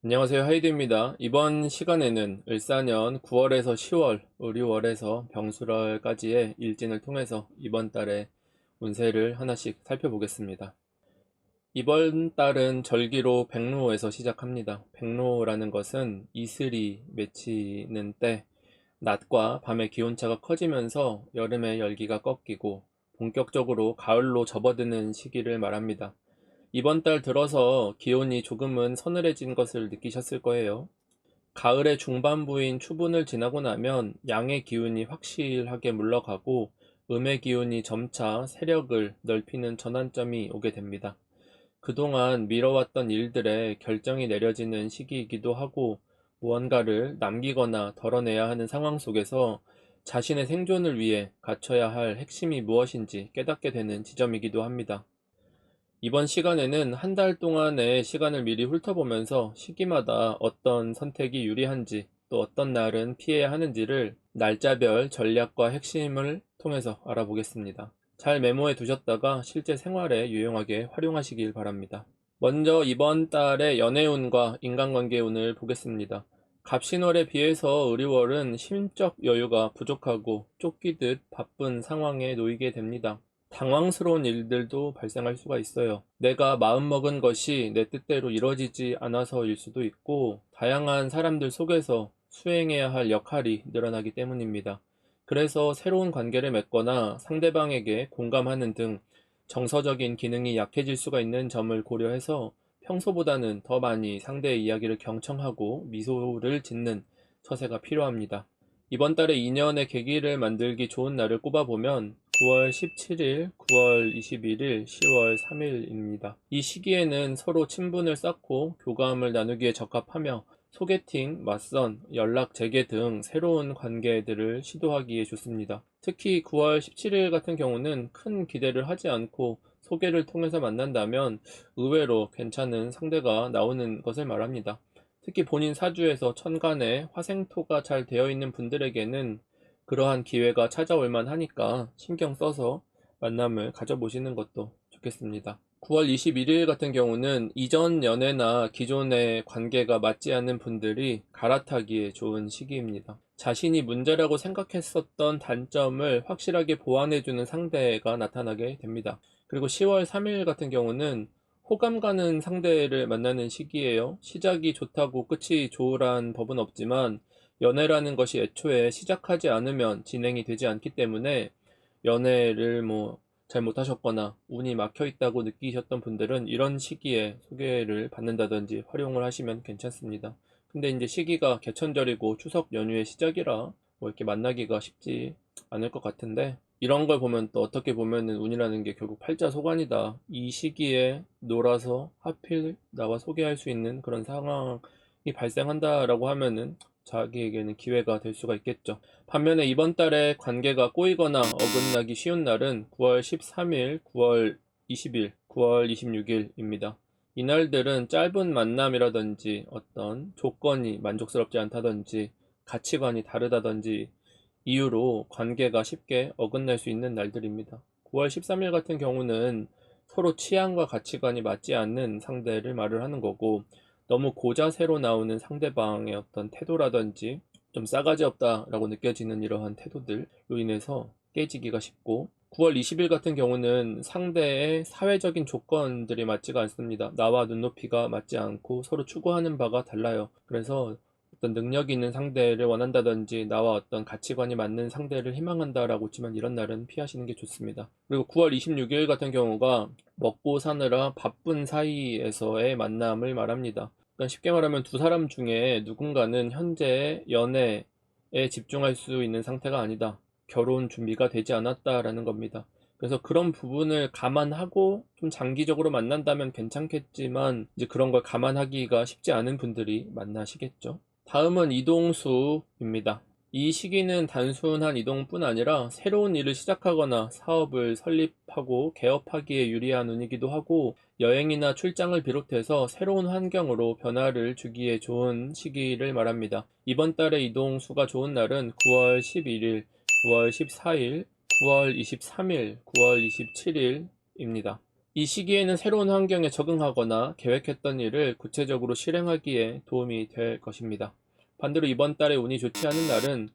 안녕하세요, 하이드입니다. 이번 시간에는 을사년 9월에서 10월, 을유월에서 병술월까지의 일진을 통해서 이번 달의 운세를 하나씩 살펴보겠습니다. 이번 달은 절기로 백로에서 시작합니다. 백로라는 것은 이슬이 맺히는 때, 낮과 밤의 기온차가 커지면서 여름의 열기가 꺾이고 본격적으로 가을로 접어드는 시기를 말합니다. 이번 달 들어서 기온이 조금은 서늘해진 것을 느끼셨을 거예요. 가을의 중반부인 추분을 지나고 나면 양의 기운이 확실하게 물러가고 음의 기운이 점차 세력을 넓히는 전환점이 오게 됩니다. 그동안 미뤄왔던 일들의 결정이 내려지는 시기이기도 하고 무언가를 남기거나 덜어내야 하는 상황 속에서 자신의 생존을 위해 갖춰야 할 핵심이 무엇인지 깨닫게 되는 지점이기도 합니다. 이번 시간에는 한 달 동안의 시간을 미리 훑어보면서 시기마다 어떤 선택이 유리한지 또 어떤 날은 피해야 하는지를 날짜별 전략과 핵심을 통해서 알아보겠습니다. 잘 메모해 두셨다가 실제 생활에 유용하게 활용하시길 바랍니다. 먼저 이번 달의 연애운과 인간관계운을 보겠습니다. 갑신월에 비해서 을유월은 심적 여유가 부족하고 쫓기듯 바쁜 상황에 놓이게 됩니다. 당황스러운 일들도 발생할 수가 있어요. 내가 마음먹은 것이 내 뜻대로 이루어지지 않아서일 수도 있고, 다양한 사람들 속에서 수행해야 할 역할이 늘어나기 때문입니다. 그래서 새로운 관계를 맺거나 상대방에게 공감하는 등 정서적인 기능이 약해질 수가 있는 점을 고려해서 평소보다는 더 많이 상대의 이야기를 경청하고 미소를 짓는 처세가 필요합니다. 이번 달에 인연의 계기를 만들기 좋은 날을 꼽아보면 9월 17일, 9월 21일, 10월 3일입니다. 이 시기에는 서로 친분을 쌓고 교감을 나누기에 적합하며 소개팅, 맞선, 연락 재개 등 새로운 관계들을 시도하기에 좋습니다. 특히 9월 17일 같은 경우는 큰 기대를 하지 않고 소개를 통해서 만난다면 의외로 괜찮은 상대가 나오는 것을 말합니다. 특히 본인 사주에서 천간에 화생토가 잘 되어 있는 분들에게는 그러한 기회가 찾아올 만하니까 신경 써서 만남을 가져보시는 것도 좋겠습니다. 9월 21일 같은 경우는 이전 연애나 기존의 관계가 맞지 않는 분들이 갈아타기에 좋은 시기입니다. 자신이 문제라고 생각했었던 단점을 확실하게 보완해주는 상대가 나타나게 됩니다. 그리고 10월 3일 같은 경우는 호감 가는 상대를 만나는 시기예요. 시작이 좋다고 끝이 좋으란 법은 없지만 연애라는 것이 애초에 시작하지 않으면 진행이 되지 않기 때문에 연애를 잘 못하셨거나 운이 막혀 있다고 느끼셨던 분들은 이런 시기에 소개를 받는다든지 활용을 하시면 괜찮습니다. 근데 이제 시기가 개천절이고 추석 연휴의 시작이라 이렇게 만나기가 쉽지 않을 것 같은데, 이런 걸 보면 또 어떻게 보면은 운이라는 게 결국 팔자소관이다. 이 시기에 놀아서 하필 나와 소개할 수 있는 그런 상황이 발생한다라고 하면은 자기에게는 기회가 될 수가 있겠죠. 반면에 이번 달에 관계가 꼬이거나 어긋나기 쉬운 날은 9월 13일, 9월 20일, 9월 26일입니다. 이날들은 짧은 만남이라든지 어떤 조건이 만족스럽지 않다든지 가치관이 다르다든지 이유로 관계가 쉽게 어긋날 수 있는 날들입니다. 9월 13일 같은 경우는 서로 취향과 가치관이 맞지 않는 상대를 말을 하는 거고, 너무 고자세로 나오는 상대방의 어떤 태도라든지 좀 싸가지 없다라고 느껴지는 이러한 태도들로 인해서 깨지기가 쉽고, 9월 20일 같은 경우는 상대의 사회적인 조건들이 맞지가 않습니다. 나와 눈높이가 맞지 않고 서로 추구하는 바가 달라요. 그래서 어떤 능력 있는 상대를 원한다든지 나와 어떤 가치관이 맞는 상대를 희망한다라고 했지만 이런 날은 피하시는 게 좋습니다. 그리고 9월 26일 같은 경우가 먹고 사느라 바쁜 사이에서의 만남을 말합니다. 그러니까 쉽게 말하면 두 사람 중에 누군가는 현재 연애에 집중할 수 있는 상태가 아니다. 결혼 준비가 되지 않았다라는 겁니다. 그래서 그런 부분을 감안하고 좀 장기적으로 만난다면 괜찮겠지만 이제 그런 걸 감안하기가 쉽지 않은 분들이 만나시겠죠. 다음은 이동수입니다. 이 시기는 단순한 이동뿐 아니라 새로운 일을 시작하거나 사업을 설립하고 개업하기에 유리한 운이기도 하고, 여행이나 출장을 비롯해서 새로운 환경으로 변화를 주기에 좋은 시기를 말합니다. 이번 달에 이동수가 좋은 날은 9월 11일, 9월 14일, 9월 23일, 9월 27일입니다. 이 시기에는 새로운 환경에 적응하거나 계획했던 일을 구체적으로 실행하기에 도움이 될 것입니다. 반대로 이번 달에 운이 좋지 않은 날은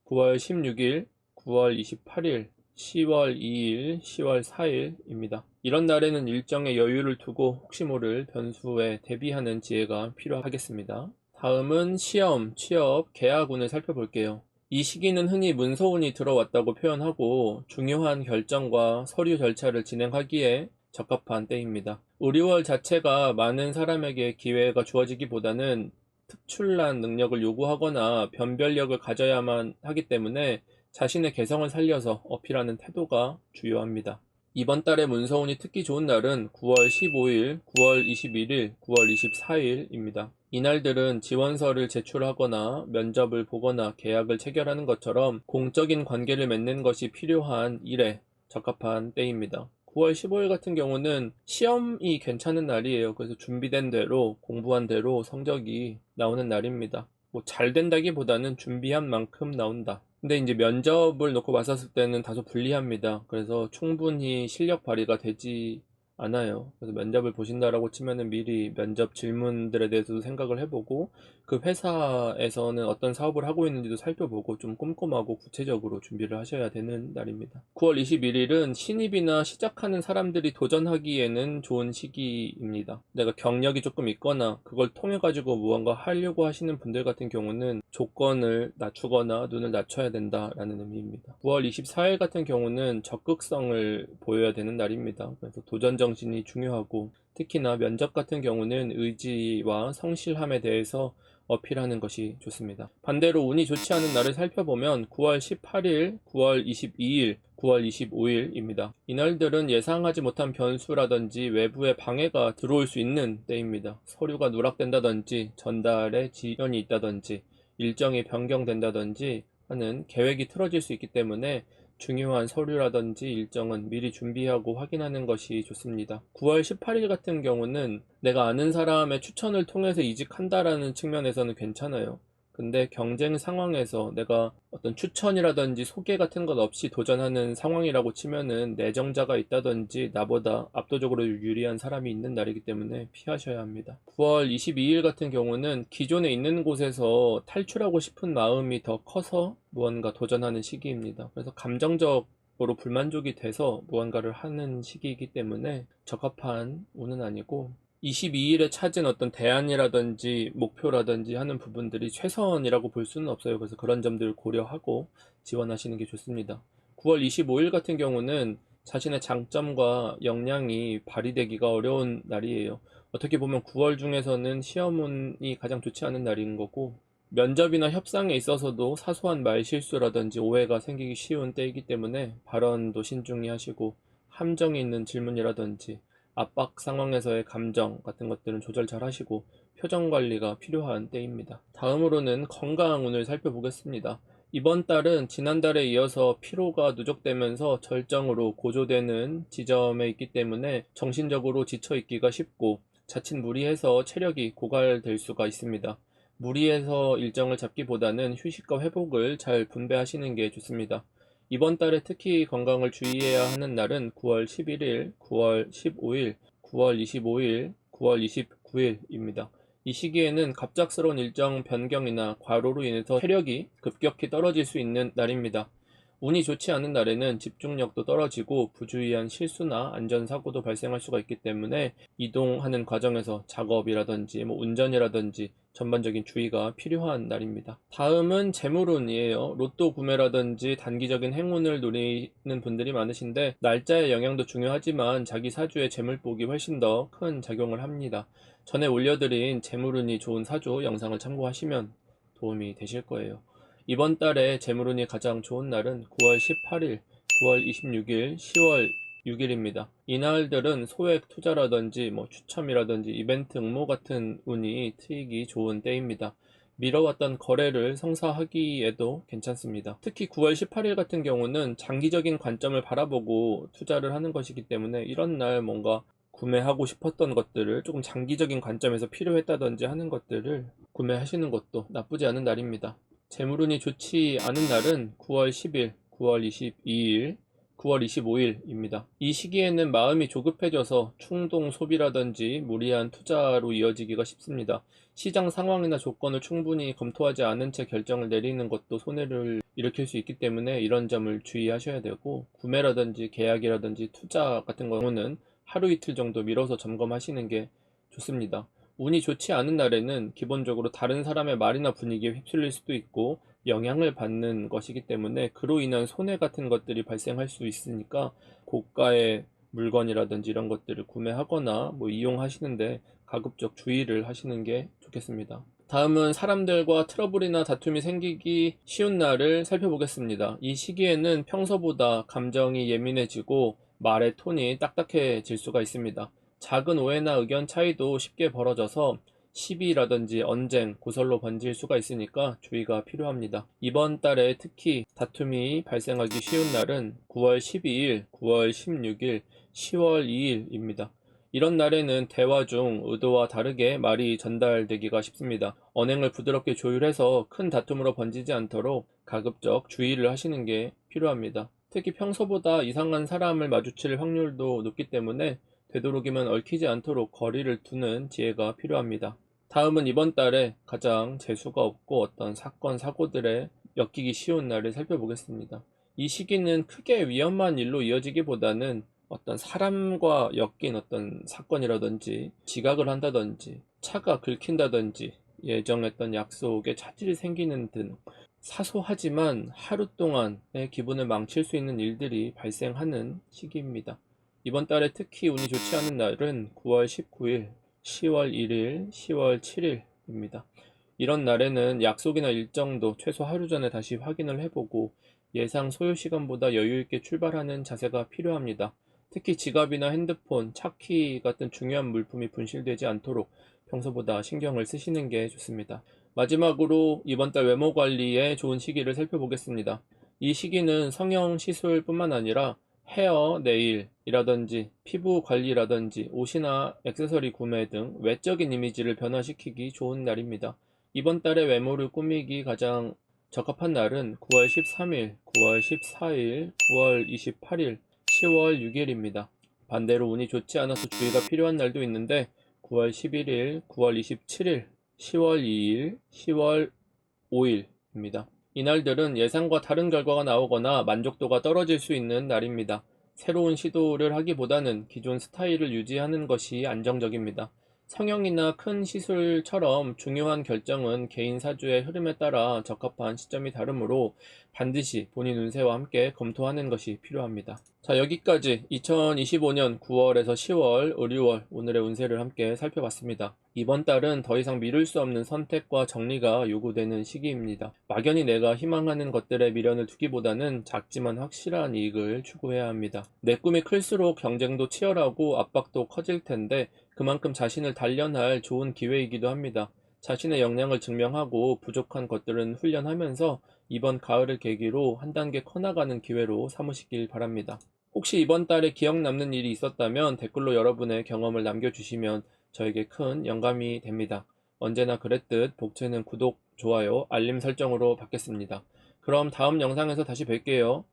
9월 16일, 9월 28일, 10월 2일, 10월 4일입니다. 이런 날에는 일정에 여유를 두고 혹시 모를 변수에 대비하는 지혜가 필요하겠습니다. 다음은 시험, 취업, 계약운을 살펴볼게요. 이 시기는 흔히 문서운이 들어왔다고 표현하고 중요한 결정과 서류 절차를 진행하기에 적합한 때입니다. 의류월 자체가 많은 사람에게 기회가 주어지기보다는 특출난 능력을 요구하거나 변별력을 가져야만 하기 때문에 자신의 개성을 살려서 어필하는 태도가 주요합니다. 이번 달에 문서운이 특히 좋은 날은 9월 15일, 9월 21일, 9월 24일입니다. 이날들은 지원서를 제출하거나 면접을 보거나 계약을 체결하는 것처럼 공적인 관계를 맺는 것이 필요한 일에 적합한 때입니다. 9월 15일 같은 경우는 시험이 괜찮은 날이에요. 그래서 준비된 대로 공부한 대로 성적이 나오는 날입니다. 뭐 잘 된다기보다는 준비한 만큼 나온다. 근데 이제 면접을 놓고 봤었을 때는 다소 불리합니다. 그래서 충분히 실력 발휘가 되지 않아요. 그래서 면접을 보신다라고 치면은 미리 면접 질문들에 대해서도 생각을 해보고 그 회사에서는 어떤 사업을 하고 있는지도 살펴보고 좀 꼼꼼하고 구체적으로 준비를 하셔야 되는 날입니다. 9월 21일은 신입이나 시작하는 사람들이 도전하기에는 좋은 시기입니다. 내가 경력이 조금 있거나 그걸 통해 가지고 무언가 하려고 하시는 분들 같은 경우는 조건을 낮추거나 눈을 낮춰야 된다라는 의미입니다. 9월 24일 같은 경우는 적극성을 보여야 되는 날입니다. 그래서 도전 정신이 중요하고 특히나 면접 같은 경우는 의지와 성실함에 대해서 어필하는 것이 좋습니다. 반대로 운이 좋지 않은 날을 살펴보면 9월 18일, 9월 22일, 9월 25일입니다. 이날들은 예상하지 못한 변수라든지 외부의 방해가 들어올 수 있는 때입니다. 서류가 누락된다든지 전달에 지연이 있다든지 일정이 변경된다든지 하는 계획이 틀어질 수 있기 때문에 중요한 서류라든지 일정은 미리 준비하고 확인하는 것이 좋습니다. 9월 18일 같은 경우는 내가 아는 사람의 추천을 통해서 이직한다라는 측면에서는 괜찮아요. 근데 경쟁 상황에서 내가 어떤 추천이라든지 소개 같은 것 없이 도전하는 상황이라고 치면은 내정자가 있다든지 나보다 압도적으로 유리한 사람이 있는 날이기 때문에 피하셔야 합니다. 9월 22일 같은 경우는 기존에 있는 곳에서 탈출하고 싶은 마음이 더 커서 무언가 도전하는 시기입니다. 그래서 감정적으로 불만족이 돼서 무언가를 하는 시기이기 때문에 적합한 운은 아니고 22일에 찾은 어떤 대안이라든지 목표라든지 하는 부분들이 최선이라고 볼 수는 없어요. 그래서 그런 점들을 고려하고 지원하시는 게 좋습니다. 9월 25일 같은 경우는 자신의 장점과 역량이 발휘되기가 어려운 날이에요. 어떻게 보면 9월 중에서는 시험운이 가장 좋지 않은 날인 거고 면접이나 협상에 있어서도 사소한 말실수라든지 오해가 생기기 쉬운 때이기 때문에 발언도 신중히 하시고 함정이 있는 질문이라든지 압박 상황에서의 감정 같은 것들은 조절 잘 하시고 표정 관리가 필요한 때입니다. 다음으로는 건강운을 살펴보겠습니다. 이번 달은 지난달에 이어서 피로가 누적되면서 절정으로 고조되는 지점에 있기 때문에 정신적으로 지쳐 있기가 쉽고 자칫 무리해서 체력이 고갈될 수가 있습니다. 무리해서 일정을 잡기보다는 휴식과 회복을 잘 분배하시는 게 좋습니다. 이번 달에 특히 건강을 주의해야 하는 날은 9월 11일, 9월 15일, 9월 25일, 9월 29일입니다. 이 시기에는 갑작스러운 일정 변경이나 과로로 인해서 체력이 급격히 떨어질 수 있는 날입니다. 운이 좋지 않은 날에는 집중력도 떨어지고 부주의한 실수나 안전사고도 발생할 수가 있기 때문에 이동하는 과정에서 작업이라든지 운전이라든지 전반적인 주의가 필요한 날입니다. 다음은 재물운이에요. 로또 구매라든지 단기적인 행운을 노리는 분들이 많으신데 날짜의 영향도 중요하지만 자기 사주의 재물복이 훨씬 더 큰 작용을 합니다. 전에 올려드린 재물운이 좋은 사주 영상을 참고하시면 도움이 되실 거예요. 이번 달에 재물운이 가장 좋은 날은 9월 18일, 9월 26일, 10월 6일입니다. 이날들은 소액 투자라든지 추첨이라든지 이벤트 응모 같은 운이 트이기 좋은 때입니다. 미뤄왔던 거래를 성사하기에도 괜찮습니다. 특히 9월 18일 같은 경우는 장기적인 관점을 바라보고 투자를 하는 것이기 때문에 이런 날 뭔가 구매하고 싶었던 것들을 조금 장기적인 관점에서 필요했다든지 하는 것들을 구매하시는 것도 나쁘지 않은 날입니다. 재물운이 좋지 않은 날은 9월 10일, 9월 22일, 9월 25일입니다. 이 시기에는 마음이 조급해져서 충동 소비라든지 무리한 투자로 이어지기가 쉽습니다. 시장 상황이나 조건을 충분히 검토하지 않은 채 결정을 내리는 것도 손해를 일으킬 수 있기 때문에 이런 점을 주의하셔야 되고, 구매라든지 계약이라든지 투자 같은 경우는 하루 이틀 정도 미뤄서 점검하시는 게 좋습니다. 운이 좋지 않은 날에는 기본적으로 다른 사람의 말이나 분위기에 휩쓸릴 수도 있고 영향을 받는 것이기 때문에 그로 인한 손해 같은 것들이 발생할 수 있으니까 고가의 물건이라든지 이런 것들을 구매하거나 이용하시는데 가급적 주의를 하시는 게 좋겠습니다. 다음은 사람들과 트러블이나 다툼이 생기기 쉬운 날을 살펴보겠습니다. 이 시기에는 평소보다 감정이 예민해지고 말의 톤이 딱딱해질 수가 있습니다. 작은 오해나 의견 차이도 쉽게 벌어져서 시비라든지 언쟁, 고설로 번질 수가 있으니까 주의가 필요합니다. 이번 달에 특히 다툼이 발생하기 쉬운 날은 9월 12일, 9월 16일, 10월 2일입니다. 이런 날에는 대화 중 의도와 다르게 말이 전달되기가 쉽습니다. 언행을 부드럽게 조율해서 큰 다툼으로 번지지 않도록 가급적 주의를 하시는 게 필요합니다. 특히 평소보다 이상한 사람을 마주칠 확률도 높기 때문에 되도록이면 얽히지 않도록 거리를 두는 지혜가 필요합니다. 다음은 이번 달에 가장 재수가 없고 어떤 사건, 사고들에 엮이기 쉬운 날을 살펴보겠습니다. 이 시기는 크게 위험한 일로 이어지기보다는 어떤 사람과 엮인 어떤 사건이라든지 지각을 한다든지 차가 긁힌다든지 예정했던 약속에 차질이 생기는 등 사소하지만 하루 동안의 기분을 망칠 수 있는 일들이 발생하는 시기입니다. 이번 달에 특히 운이 좋지 않은 날은 9월 19일, 10월 1일, 10월 7일입니다. 이런 날에는 약속이나 일정도 최소 하루 전에 다시 확인을 해보고 예상 소요 시간보다 여유 있게 출발하는 자세가 필요합니다. 특히 지갑이나 핸드폰, 차키 같은 중요한 물품이 분실되지 않도록 평소보다 신경을 쓰시는 게 좋습니다. 마지막으로 이번 달 외모 관리에 좋은 시기를 살펴보겠습니다. 이 시기는 성형 시술뿐만 아니라 헤어, 네일이라든지 피부 관리라든지 옷이나 액세서리 구매 등 외적인 이미지를 변화시키기 좋은 날입니다. 이번 달에 외모를 꾸미기 가장 적합한 날은 9월 13일, 9월 14일, 9월 28일, 10월 6일입니다. 반대로 운이 좋지 않아서 주의가 필요한 날도 있는데 9월 11일, 9월 27일, 10월 2일, 10월 5일입니다. 이날들은 예상과 다른 결과가 나오거나 만족도가 떨어질 수 있는 날입니다. 새로운 시도를 하기보다는 기존 스타일을 유지하는 것이 안정적입니다. 성형이나 큰 시술처럼 중요한 결정은 개인 사주의 흐름에 따라 적합한 시점이 다르므로 반드시 본인 운세와 함께 검토하는 것이 필요합니다. 자, 여기까지 2025년 9월에서 10월, 의류월 오늘의 운세를 함께 살펴봤습니다. 이번 달은 더 이상 미룰 수 없는 선택과 정리가 요구되는 시기입니다. 막연히 내가 희망하는 것들에 미련을 두기보다는 작지만 확실한 이익을 추구해야 합니다. 내 꿈이 클수록 경쟁도 치열하고 압박도 커질 텐데 그만큼 자신을 단련할 좋은 기회이기도 합니다. 자신의 역량을 증명하고 부족한 것들은 훈련하면서 이번 가을을 계기로 한 단계 커나가는 기회로 삼으시길 바랍니다. 혹시 이번 달에 기억 남는 일이 있었다면 댓글로 여러분의 경험을 남겨주시면 저에게 큰 영감이 됩니다. 언제나 그랬듯 복채는 구독, 좋아요, 알림 설정으로 받겠습니다. 그럼 다음 영상에서 다시 뵐게요.